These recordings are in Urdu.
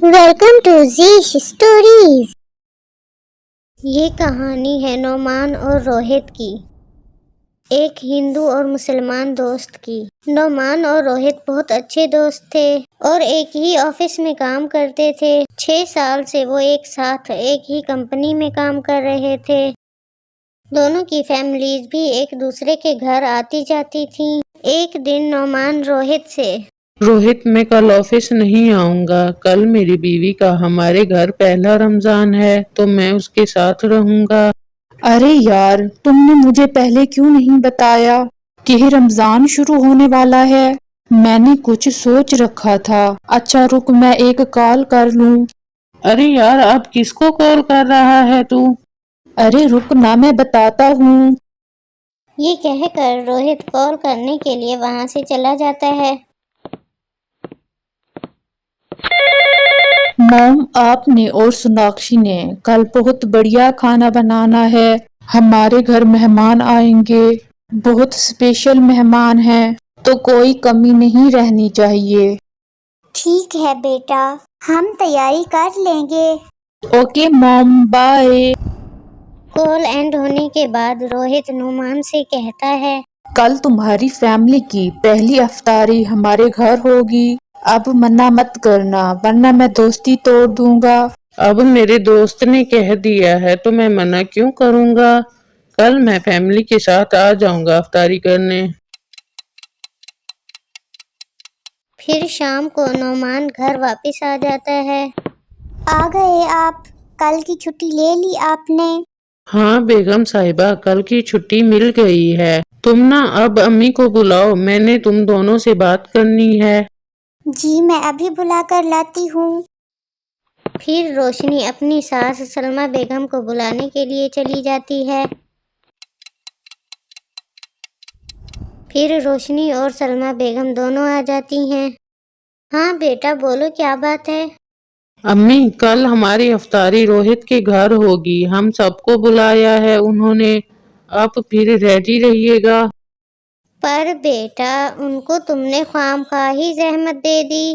Welcome to زیش stories. یہ کہانی ہے نعمان اور روہت کی، ایک ہندو اور مسلمان دوست کی۔ نعمان اور روہت بہت اچھے دوست تھے اور ایک ہی آفس میں کام کرتے تھے۔ 6 سال سے وہ ایک ساتھ ایک ہی کمپنی میں کام کر رہے تھے۔ دونوں کی فیملیز بھی ایک دوسرے کے گھر آتی جاتی تھیں۔ ایک دن نعمان روہت سے روہت، میں کل آفس نہیں آؤں گا۔ کل میری بیوی کا ہمارے گھر پہلا رمضان ہے تو میں اس کے ساتھ رہوں گا۔ ارے یار، تم نے مجھے پہلے کیوں نہیں بتایا کہ رمضان شروع ہونے والا ہے؟ میں نے کچھ سوچ رکھا تھا۔ اچھا رک، میں ایک کال کر لوں۔ ارے یار، اب کس کو کال کر رہا ہے تو؟ ارے رک نا، میں بتاتا ہوں۔ یہ کہہ کر روہت کال کرنے کے لیے وہاں سے چلا جاتا ہے۔ موم، آپ نے اور سوناکشی نے کل بہت بڑھیا کھانا بنانا ہے۔ ہمارے گھر مہمان آئیں گے، بہت اسپیشل مہمان ہیں، تو کوئی کمی نہیں رہنی چاہیے۔ ٹھیک ہے بیٹا، ہم تیاری کر لیں گے۔ Okay mom, bye. Call end ہونے کے بعد روہت نعمان سے کہتا ہے، کل تمہاری فیملی کی پہلی افطاری ہمارے گھر ہوگی۔ اب منع مت کرنا ورنہ میں دوستی توڑ دوں گا۔ اب میرے دوست نے کہہ دیا ہے تو میں منع کیوں کروں گا؟ کل میں فیملی کے ساتھ آ جاؤں گا افطاری کرنے۔ پھر شام کو نعمان گھر واپس آ جاتا ہے۔ آ گئے آپ؟ کل کی چھٹی لے لی آپ نے؟ ہاں بیگم صاحبہ، کل کی چھٹی مل گئی ہے۔ تم نا اب امی کو بلاؤ، میں نے تم دونوں سے بات کرنی ہے۔ جی میں ابھی بلا کر لاتی ہوں۔ پھر روشنی اپنی ساس سلمیٰ بیگم کو بلانے کے لیے چلی جاتی ہے۔ پھر روشنی اور سلمیٰ بیگم دونوں آ جاتی ہیں۔ ہاں بیٹا بولو، کیا بات ہے؟ امی، کل ہماری افطاری روہت کے گھر ہوگی، ہم سب کو بلایا ہے انہوں نے، آپ پھر ریڈی رہیے گا۔ پر بیٹا، ان کو تم نے خواہ ہی زحمت دے دی۔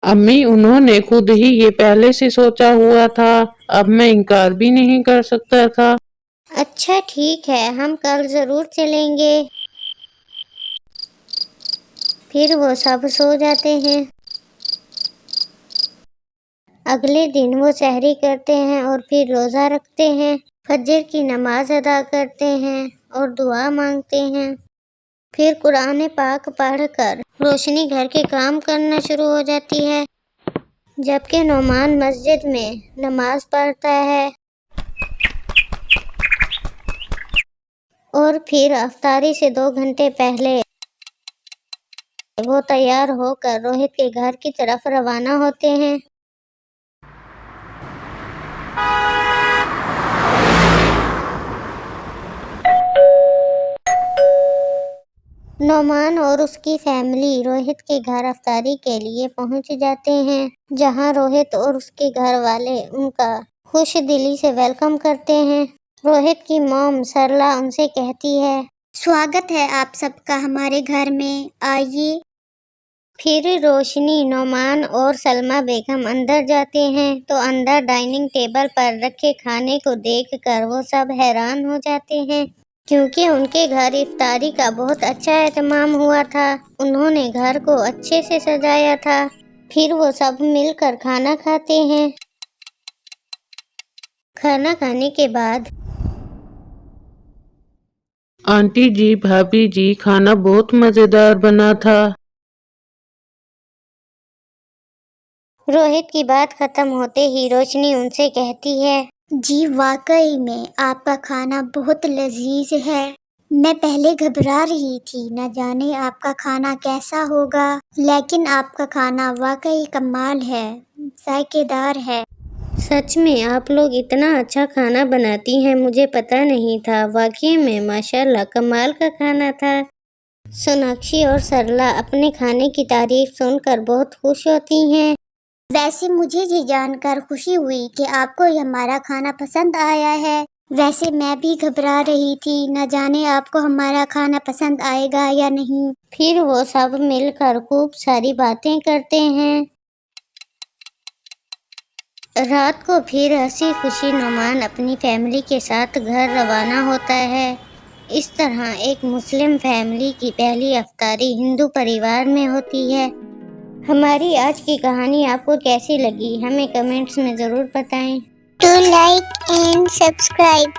امی، انہوں نے خود ہی یہ پہلے سے سوچا ہوا تھا، اب میں انکار بھی نہیں کر سکتا تھا۔ اچھا ٹھیک ہے، ہم کل ضرور چلیں گے۔ پھر وہ سب سو جاتے ہیں۔ اگلے دن وہ سحری کرتے ہیں اور پھر روزہ رکھتے ہیں، فجر کی نماز ادا کرتے ہیں اور دعا مانگتے ہیں۔ پھر قرآن پاک پڑھ کر روشنی گھر کے کام کرنا شروع ہو جاتی ہے، جبکہ نعمان مسجد میں نماز پڑھتا ہے۔ اور پھر افطاری سے 2 گھنٹے پہلے وہ تیار ہو کر روہت کے گھر کی طرف روانہ ہوتے ہیں۔ نعمان اور اس کی فیملی روہت کے گھر افطاری کے لیے پہنچ جاتے ہیں، جہاں روہت اور اس کے گھر والے ان کا خوش دلی سے ویلکم کرتے ہیں۔ روہت کی موم سرلا ان سے کہتی ہے، سواگت ہے آپ سب کا ہمارے گھر میں، آئیے۔ پھر روشنی، نعمان اور سلمیٰ بیگم اندر جاتے ہیں تو اندر ڈائننگ ٹیبل پر رکھے کھانے کو دیکھ کر وہ سب حیران ہو جاتے ہیں، کیونکہ ان کے گھر افطاری کا بہت اچھا اہتمام ہوا تھا۔ انہوں نے گھر کو اچھے سے سجایا تھا۔ پھر وہ سب مل کر کھانا کھاتے ہیں۔ کھانا کھانے کے بعد آنٹی جی، بھابھی جی، کھانا بہت مزیدار بنا تھا۔ روہت کی بات ختم ہوتے ہی روشنی ان سے کہتی ہے، جی واقعی میں آپ کا کھانا بہت لذیذ ہے۔ میں پہلے گھبرا رہی تھی، نہ جانے آپ کا کھانا کیسا ہوگا، لیکن آپ کا کھانا واقعی کمال ہے، ذائقے دار ہے۔ سچ میں آپ لوگ اتنا اچھا کھانا بناتی ہیں، مجھے پتہ نہیں تھا۔ واقعی میں ماشاءاللہ کمال کا کھانا تھا۔ سوناکشی اور سرلا اپنے کھانے کی تعریف سن کر بہت خوش ہوتی ہیں۔ ویسے مجھے یہ جان کر خوشی ہوئی کہ آپ کو ہمارا کھانا پسند آیا ہے۔ ویسے میں بھی گھبرا رہی تھی، نہ جانے آپ کو ہمارا کھانا پسند آئے گا یا نہیں۔ پھر وہ سب مل کر خوب ساری باتیں کرتے ہیں۔ رات کو پھر ہنسی خوشی نعمان اپنی فیملی کے ساتھ گھر روانہ ہوتا ہے۔ اس طرح ایک مسلم فیملی کی پہلی افطاری ہندو پریوار میں ہوتی ہے۔ ہماری آج کی کہانی آپ کو کیسی لگی ہمیں کمنٹس میں ضرور بتائیں۔ To like and subscribe